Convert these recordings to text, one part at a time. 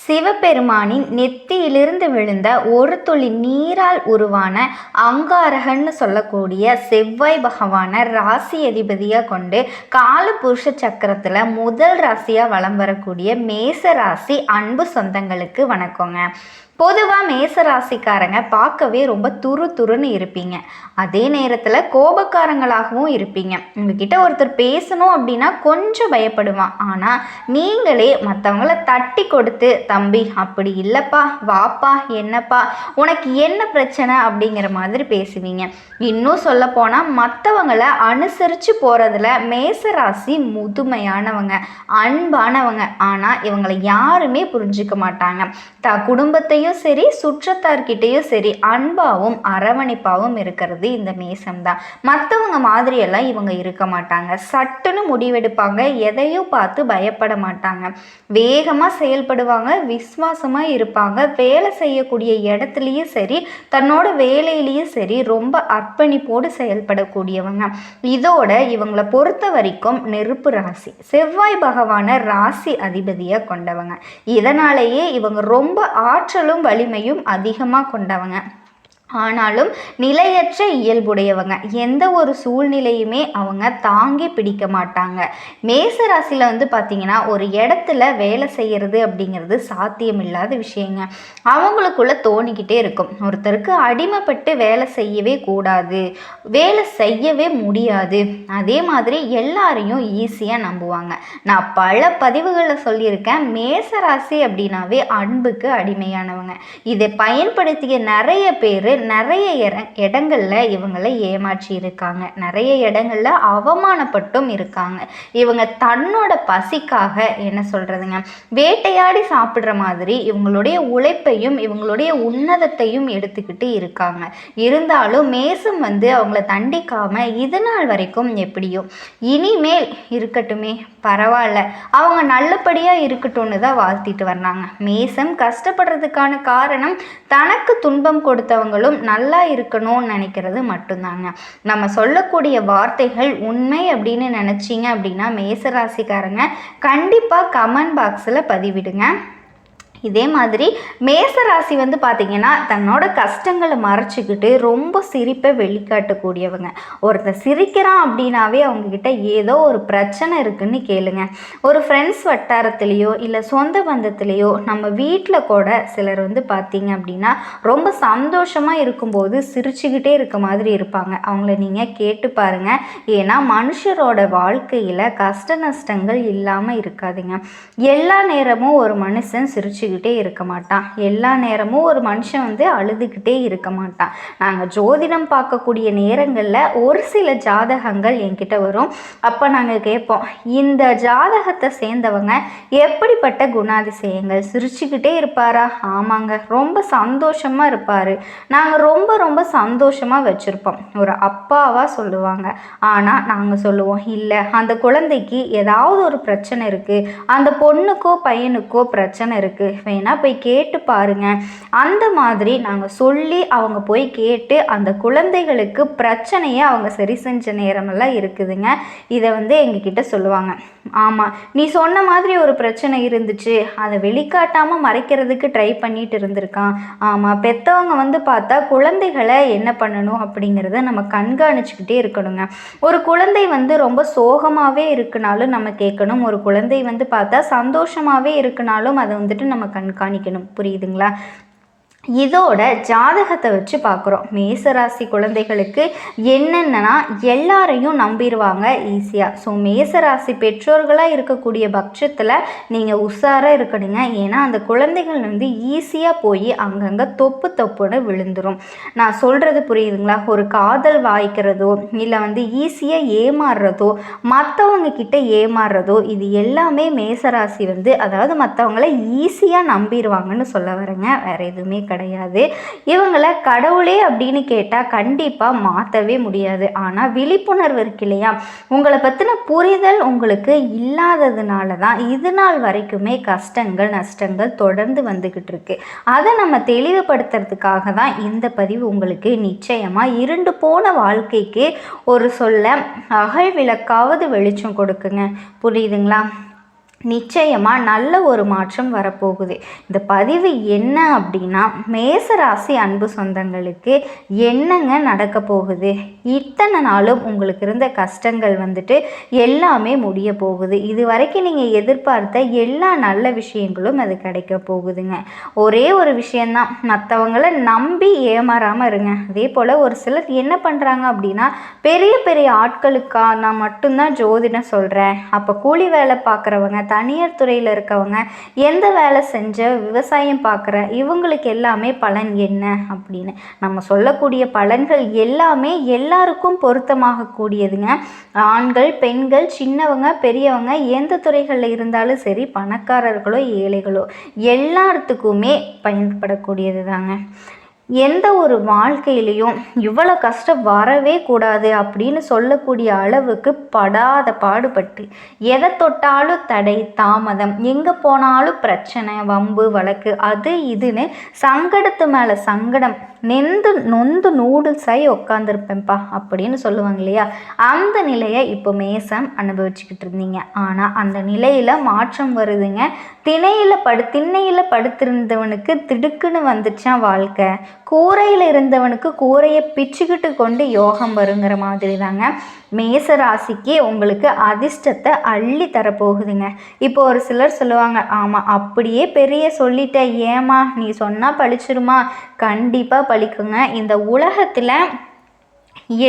சிவபெருமானின் நெத்தியிலிருந்து விழுந்த ஒரு துளி நீரால் உருவான அங்காரகன்னு சொல்லக்கூடிய செவ்வாய் பகவானை ராசி அதிபதியாக கொண்டு காலபுருஷ சக்கரத்தில் முதல் ராசியாக வலம் வரக்கூடிய மேச ராசி அன்பு சொந்தங்களுக்கு வணக்கங்க. பொதுவாக மேச ராசிக்காரங்க பார்க்கவே ரொம்ப துருன்னு இருப்பீங்க. அதே நேரத்தில் கோபக்காரங்களாகவும் இருப்பீங்க. உங்ககிட்ட ஒருத்தர் பேசணும் அப்படின்னா கொஞ்சம் பயப்படுவான். ஆனால் நீங்களே மற்றவங்கள தட்டி கொடுத்து, தம்பி அப்படி இல்லைப்பா, வாப்பா, என்னப்பா, உனக்கு என்ன பிரச்சனை அப்படிங்கிற மாதிரி பேசுவீங்க. இன்னும் சொல்ல போனால் மற்றவங்களை அனுசரித்து போகிறதுல மேச ராசி முதுமையானவங்க, அன்பானவங்க. ஆனால் இவங்களை யாருமே புரிஞ்சிக்க மாட்டாங்க. குடும்பத்தையும் சரி சுற்றத்தார்கிட்டையும் சரி அன்பாவும் அரவணைப்பாவும் இருக்கிறது இந்த மேசம்தான். மற்றவங்க மாதிரியெல்லாம் இவங்க இருக்க மாட்டாங்க. சட்டுன்னு முடிவெடுப்பாங்க. எதையும் பார்த்து பயப்பட மாட்டாங்க. வேகமாக செயல்படுவாங்க. விசுவாசமாக இருப்பாங்க. வேலை செய்யக்கூடிய இடத்துலையும் சரி தன்னோட வேலையிலையும் சரி ரொம்ப அர்ப்பணிப்போடு செயல்படக்கூடியவங்க. இதோட இவங்களை பொறுத்த வரைக்கும் நெருப்பு ராசி, செவ்வாய் பகவானை ராசி அதிபதியாக கொண்டவங்க. இதனாலேயே இவங்க ரொம்ப ஆற்றலும் வலிமையும் அதிகமாக கொண்டவங்க. ஆனாலும் நிலையற்ற இயல்புடையவங்க. எந்த ஒரு சூழ்நிலையுமே அவங்க தாங்கி பிடிக்க மாட்டாங்க. மேச ராசியில் பார்த்தீங்கன்னா ஒரு இடத்துல வேலை செய்கிறது அப்படிங்கிறது சாத்தியமில்லாத விஷயங்க. அவங்களுக்குள்ள தோணிக்கிட்டே இருக்கும், ஒருத்தருக்கு அடிமைப்பட்டு வேலை செய்யவே கூடாது, வேலை செய்யவே முடியாது. அதே மாதிரி எல்லாரையும் ஈஸியாக நம்புவாங்க. நான் பல பதிவுகளில் சொல்லியிருக்கேன், மேச ராசி அப்படின்னாவே அன்புக்கு அடிமையானவங்க. இதை பயன்படுத்திய நிறைய பேர் நிறைய இடங்கள்ல இவங்களை ஏமாற்றி இருக்காங்க. நிறைய இடங்கள்ல அவமானப்பட்டும் இருக்காங்க. இவங்க தன்னோட பசிக்காக என்ன சொல்றதுங்க, வேட்டையாடி சாப்பிடுற மாதிரி இவங்களுடைய உழைப்பையும் இவங்களுடைய உன்னதத்தையும் எடுத்துக்கிட்டு இருக்காங்க. இருந்தாலும் மேசம் அவங்கள தண்டிக்காம இது நாள் வரைக்கும் எப்படியோ இனிமேல் இருக்கட்டுமே, பரவாயில்ல, அவங்க நல்லபடியா இருக்கட்டும்னு தான் வாழ்த்திட்டு வர்றாங்க. மேசம் கஷ்டப்படுறதுக்கான காரணம் தனக்கு துன்பம் கொடுத்தவங்களும் நல்லா இருக்கணும்னு நினைக்கிறது மட்டும்தாங்க. நம்ம சொல்லக்கூடிய வார்த்தைகள் உண்மை அப்படின்னு நினைச்சீங்க அப்படின்னா மேசராசிக்காரங்க கண்டிப்பாக கமெண்ட் பாக்ஸில் பதிவிடுங்க. இதே மாதிரி மேச ராசி பார்த்தீங்கன்னா தன்னோட கஷ்டங்களை மறைச்சிக்கிட்டு ரொம்ப சிரிப்பை வெளிக்காட்டக்கூடியவங்க. ஒருத்தர் சிரிக்கிறான் அப்படின்னாவே அவங்கக்கிட்ட ஏதோ ஒரு பிரச்சனை இருக்குன்னு கேளுங்க. ஒரு ஃப்ரெண்ட்ஸ் வட்டாரத்துலேயோ இல்லை சொந்த பந்தத்துலேயோ நம்ம வீட்டில் கூட சிலர் பார்த்தீங்க அப்படின்னா ரொம்ப சந்தோஷமாக இருக்கும்போது சிரிச்சுக்கிட்டே இருக்க மாதிரி இருப்பாங்க. அவங்கள நீங்கள் கேட்டு பாருங்கள். ஏன்னா மனுஷரோட வாழ்க்கையில் கஷ்ட நஷ்டங்கள் இல்லாமல் இருக்காதுங்க. எல்லா நேரமும் ஒரு மனுஷன் சிரிச்சு இருக்க மாட்டான். எல்லா நேரமும் ஒரு மனுஷன் அழுதுகிட்டே இருக்க மாட்டான். நாங்கள் ஜோதிடம் பார்க்கக்கூடிய நேரங்களில் ஒரு சில ஜாதகங்கள் என்கிட்ட வரும். அப்போ நாங்கள் கேட்போம், இந்த ஜாதகத்தை சேர்ந்தவங்க எப்படிப்பட்ட குணாதிசயங்கள், சிரிச்சுக்கிட்டே இருப்பாரா? ஆமாங்க, ரொம்ப சந்தோஷமாக இருப்பார். நாங்கள் ரொம்ப ரொம்ப சந்தோஷமாக வச்சுருப்போம். ஒரு அப்பாவாக சொல்லுவாங்க. ஆனால் நாங்கள் சொல்லுவோம், இல்லை, அந்த குழந்தைக்கு ஏதாவது ஒரு பிரச்சனை இருக்குது, அந்த பொண்ணுக்கோ பையனுக்கோ பிரச்சனை இருக்குது, வேணா போய் கேட்டு பாருங்க. அந்த மாதிரி நாங்கள் சொல்லி அவங்க போய் கேட்டு அந்த குழந்தைகளுக்கு பிரச்சனையை அவங்க சரி செஞ்ச நேரமெல்லாம் இருக்குதுங்க. இதை எங்ககிட்ட சொல்லுவாங்க. ஆமாம், நீ சொன்ன மாதிரி ஒரு பிரச்சனை இருந்துச்சு, அதை வெளிக்காட்டாமல் மறைக்கிறதுக்கு ட்ரை பண்ணிட்டு இருந்திருக்கான். ஆமாம், பெற்றவங்க பார்த்தா குழந்தைகளை என்ன பண்ணணும் அப்படிங்கிறத நம்ம கண்காணிச்சுக்கிட்டே இருக்கணுங்க. ஒரு குழந்தை ரொம்ப சோகமாகவே இருக்குனாலும் நம்ம கேட்கணும். ஒரு குழந்தை பார்த்தா சந்தோஷமாகவே இருக்குனாலும் அதை நம்ம கண்காணிக்கணும். புரியுதுங்களா? இதோட ஜாதகத்தை வச்சு பார்க்குறோம். மேசராசி குழந்தைகளுக்கு என்னென்னா எல்லாரையும் நம்பிடுவாங்க ஈஸியாக. ஸோ மேசராசி பெற்றோர்களாக இருக்கக்கூடிய பட்சத்தில் நீங்கள் உஷாராக இருக்கணுங்க. ஏன்னா அந்த குழந்தைகள் ஈஸியாக போய் அங்கங்கே தொப்புன்னு விழுந்துடும். நான் சொல்கிறது புரியுதுங்களா? ஒரு காதல் வாய்க்கிறதோ இல்லை ஈஸியாக ஏமாறுறதோ மற்றவங்க கிட்ட ஏமாறுறதோ இது எல்லாமே மேசராசி அதாவது மற்றவங்கள ஈஸியாக நம்பிடுவாங்கன்னு சொல்ல வரேங்க. வேறு எதுவுமே கிடையாது. இவங்களை கடவுளே அப்படின்னு கேட்டால் கண்டிப்பாக மாற்றவே முடியாது. ஆனால் விழிப்புணர்வு இருக்கு இல்லையா, உங்களை பற்றின புரிதல் உங்களுக்கு இல்லாததுனால தான் இது நாள் வரைக்குமே கஷ்டங்கள் நஷ்டங்கள் தொடர்ந்து வந்துக்கிட்டு இருக்கு. அதை நம்ம தெளிவுபடுத்துறதுக்காக தான் இந்த பதிவு உங்களுக்கு நிச்சயமாக இருண்டு போன வாழ்க்கைக்கு ஒரு சொல்ல அகல் விளக்காவது வெளிச்சம் கொடுக்குங்க. புரியுதுங்களா? நிச்சயமாக நல்ல ஒரு மாற்றம் வரப்போகுது. இந்த பதிவு என்ன அப்படின்னா, மேசராசி அன்பு சொந்தங்களுக்கு என்னங்க நடக்க போகுது? இத்தனை நாளும் உங்களுக்கு இருந்த கஷ்டங்கள் வந்துட்டு எல்லாமே முடிய போகுது. இது வரைக்கும் நீங்கள் எதிர்பார்த்த எல்லா நல்ல விஷயங்களும் அது கிடைக்க போகுதுங்க. ஒரே ஒரு விஷயந்தான், மற்றவங்கள நம்பி ஏமாறாமல் இருங்க. அதே போல் ஒரு சிலர் என்ன பண்ணுறாங்க அப்படின்னா, பெரிய பெரிய ஆட்களுக்கா நான் மட்டும்தான் ஜோதிடம் சொல்கிறேன், அப்போ கூலி வேலை பார்க்குறவங்க, தனியார் துறையில் இருக்கவங்க, எந்த வேலை செஞ்ச விவசாயம் பார்க்குற இவங்களுக்கு எல்லாமே பலன் என்ன அப்படின்னு நம்ம சொல்லக்கூடிய பலன்கள் எல்லாமே எல்லாருக்கும் பொருத்தமாக கூடியதுங்க. ஆண்கள், பெண்கள், சின்னவங்க, பெரியவங்க, எந்த துறைகளில் இருந்தாலும் சரி, பணக்காரர்களோ ஏழைகளோ எல்லாத்துக்குமே பயன்படக்கூடியது தாங்க. எந்த ஒரு வாழ்க்கையிலையும் இவ்வளோ கஷ்டம் வரவே கூடாது அப்படின்னு சொல்லக்கூடிய அளவுக்கு படாத பாடுபட்டு எதை தொட்டாலும் தடை, தாமதம், எங்கே போனாலும் பிரச்சனை, வம்பு, வழக்கு, அது இதுன்னு சங்கடத்து மேலே சங்கடம், நொந்து நூடுல்ஸாகி உட்காந்துருப்பேன்ப்பா அப்படின்னு சொல்லுவாங்க இல்லையா, அந்த நிலையை இப்போ மேசம் அனுபவிச்சுக்கிட்டு இருந்தீங்க. ஆனால் அந்த நிலையில் மாற்றம் வருதுங்க. திண்ணையில் படுத்திருந்தவனுக்கு திடுக்குன்னு வந்துச்சான் வாழ்க்கை. கூரையில் இருந்தவனுக்கு கூரையை பிச்சுக்கிட்டு கொண்டு யோகம் வருங்கிற மாதிரி தாங்க மேச ராசிக்கு உங்களுக்கு அதிர்ஷ்டத்தை அள்ளி தரப்போகுதுங்க. இப்போ ஒரு சிலர் சொல்லுவாங்க, ஆமாம் அப்படியே பெரிய சொல்லிட்ட, ஏமா நீ சொன்னால் பழிச்சிருமா? கண்டிப்பாக பழிக்குங்க. இந்த உலகத்தில்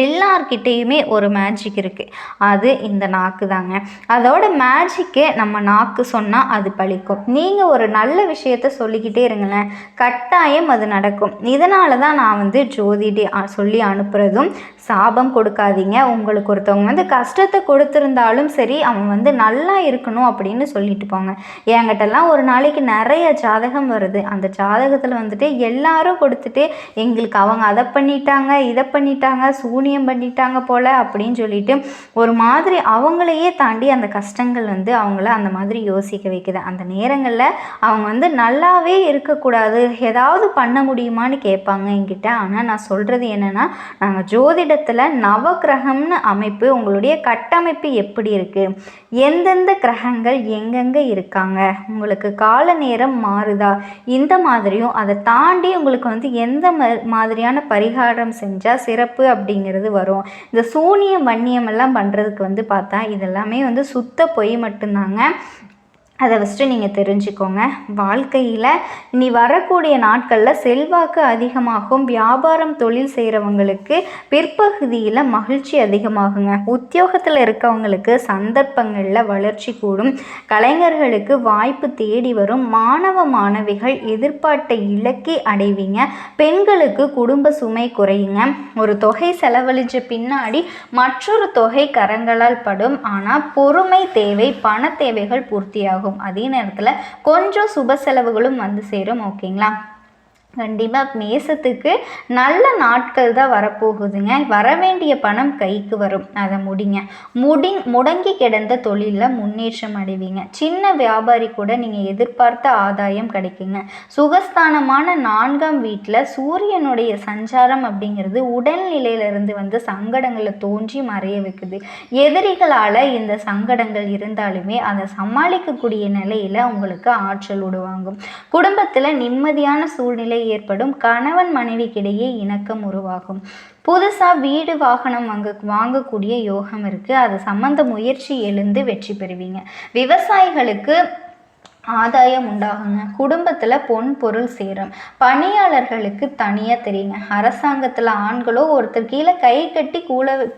எல்லார்கிட்டேயுமே ஒரு மேஜிக் இருக்குது, அது இந்த நாக்கு தாங்க. அதோட மேஜிக்கு நம்ம நாக்கு சொன்னால் அது பழிக்கும். நீங்கள் ஒரு நல்ல விஷயத்த சொல்லிக்கிட்டே இருங்களேன், கட்டாயம் அது நடக்கும். இதனால தான் நான் ஜோதிடி சொல்லி அனுப்புகிறதும், சாபம் கொடுக்காதீங்க. உங்களுக்கு ஒருத்தவங்க கஷ்டத்தை கொடுத்துருந்தாலும் சரி, அவன் நல்லா இருக்கணும் அப்படின்னு சொல்லிட்டு போங்க. என்கிட்டலாம் ஒரு நாளைக்கு நிறைய ஜாதகம் வருது. அந்த ஜாதகத்தில் எல்லாரும் கொடுத்துட்டு எங்களுக்கு அவங்க அதை பண்ணிட்டாங்க, இதை பண்ணிட்டாங்க, சூனியம் பண்ணிட்டாங்க போல் அப்படின்னு சொல்லிட்டு ஒரு மாதிரி அவங்களையே தாண்டி அந்த கஷ்டங்கள் அவங்கள அந்த மாதிரி யோசிக்க வைக்குது. அந்த நேரங்களில் அவங்க நல்லாவே இருக்கக்கூடாது, ஏதாவது பண்ண முடியுமான்னு கேட்பாங்க என்கிட்ட. ஆனால் நான் சொல்கிறது என்னென்னா, நாங்கள் ஜோதிடத்தில் நவக்கிரகம்னு அமைப்பு, உங்களுடைய கட்டமைப்பு எப்படி இருக்குது, எந்தெந்த கிரகங்கள் எங்கெங்கே இருக்காங்க, உங்களுக்கு கால நேரம் மாறுதா, இந்த மாதிரியும் அதை தாண்டி உங்களுக்கு எந்த மாதிரியான பரிகாரம் செஞ்சால் சிறப்பு அப்படிங்கிறது வரும். இந்த சூனியம் வன்னியம் எல்லாம் பண்ணுறதுக்கு பார்த்தா இதெல்லாமே சுத்த பொய் மட்டும்தாங்க. அதை ஃபஸ்ட்டு நீங்கள் தெரிஞ்சுக்கோங்க. வாழ்க்கையில் இனி வரக்கூடிய நாட்களில் செல்வாக்கு அதிகமாகும். வியாபாரம், தொழில் செய்கிறவங்களுக்கு பிற்பகுதியில் மகிழ்ச்சி அதிகமாகுங்க. உத்தியோகத்தில் இருக்கவங்களுக்கு சந்தர்ப்பங்களில் வளர்ச்சி கூடும். கலைஞர்களுக்கு வாய்ப்பு தேடி வரும். மாணவ மாணவிகள் எதிர்பார்த்த இலக்கை அடைவீங்க. பெண்களுக்கு குடும்ப சுமை குறையுங்க. ஒரு தொகை செலவழிச்ச பின்னாடி மற்றொரு தொகை கரங்களால் படும். ஆனால் பொறுமை தேவை, பண தேவைகள் பூர்த்தியாகும். அதே நேரத்தில் கொஞ்சம் சுப செலவுகளும் சேரும். ஓகேங்களா? கண்டிப்பாக மேசத்துக்கு நல்ல நாட்கள் தான் வரப்போகுதுங்க. வரவேண்டிய பணம் கைக்கு வரும், அதை முடங்கி கிடந்த தொழிலில் முன்னேற்றம் அடைவீங்க. சின்ன வியாபாரி கூட நீங்கள் எதிர்பார்த்த ஆதாயம் கிடைக்குங்க. சுகஸ்தானமான 4ஆம் வீட்டில் சூரியனுடைய சஞ்சாரம் அப்படிங்கிறது உடல்நிலையிலிருந்து சங்கடங்களை தோன்றி மறைய வைக்குது. எதிரிகளால் இந்த சங்கடங்கள் இருந்தாலுமே அதை சமாளிக்கக்கூடிய நிலையில் உங்களுக்கு ஆற்றல் உருவாகும். குடும்பத்தில் நிம்மதியான சூழ்நிலை ஏற்படும். கணவன் மனைவிக்கிடையே இணக்கம் உருவாகும். புதுசாக வீடு வாகனம் வாங்கக்கூடிய யோகம் இருக்குது. அது சம்பந்த முயற்சி எழுந்து வெற்றி பெறுவீங்க. விவசாயிகளுக்கு ஆதாயம் உண்டாகுங்க. குடும்பத்தில் பொன் பொருள் சேரும். பணியாளர்களுக்கு தனியாக தெரியுங்க. அரசாங்கத்தில் ஆண்களோ ஒருத்தர் கீழே கை கட்டி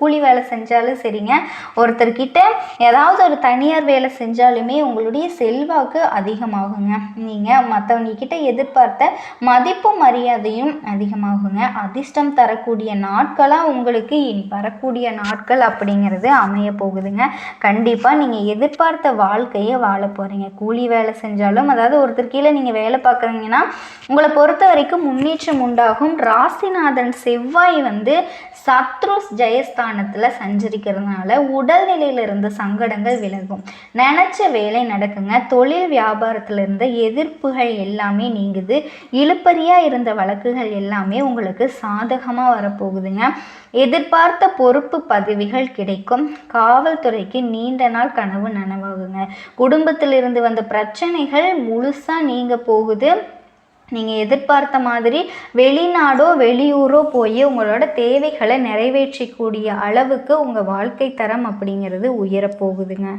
கூலி வேலை செஞ்சாலும் சரிங்க, ஒருத்தர்கிட்ட ஏதாவது ஒரு தனியார் வேலை செஞ்சாலுமே உங்களுடைய செல்வாக்கு அதிகமாகுங்க. நீங்கள் மற்றவங்கக்கிட்ட எதிர்பார்த்த மதிப்பும் மரியாதையும் அதிகமாகுங்க. அதிர்ஷ்டம் தரக்கூடிய நாட்களாக உங்களுக்கு இனி வரக்கூடிய நாட்கள் அப்படிங்கிறது அமைய போகுதுங்க. கண்டிப்பாக நீங்கள் எதிர்பார்த்த வாழ்க்கையை வாழ போகிறீங்க. கூலி வேலை செஞ்சாலும், அதாவது ஒருத்தர் கீழே நீங்கள் வேலை பார்க்குறீங்கன்னா உங்களை பொறுத்த வரைக்கும் முன்னேற்றம் உண்டாகும். ராசிநாதன் செவ்வாய் சத்ரு ஜெயஸ்தானத்தில் சஞ்சரிக்கிறதுனால உடல்நிலையில் இருந்த சங்கடங்கள் விலகும். நினச்ச வேலை நடக்குங்க. தொழில் வியாபாரத்தில் இருந்த எதிர்ப்புகள் எல்லாமே நீங்குது. இழுப்பறியாக இருந்த வழக்குகள் எல்லாமே உங்களுக்கு சாதகமாக வரப்போகுதுங்க. எதிர்பார்த்த பொறுப்பு பதவிகள் கிடைக்கும். காவல்துறைக்கு நீண்ட நாள் கனவு நனவாகுங்க. குடும்பத்தில் இருந்து வந்த பிரச்சனைகள் முழுசாக நீங்க போகுது. நீங்கள் எதிர்பார்த்த மாதிரி வெளிநாடோ வெளியூரோ போய் உங்களோட தேவைகளை நிறைவேற்றக்கூடிய அளவுக்கு உங்கள் வாழ்க்கை தரம் அப்படிங்கிறது உயரப்போகுதுங்க.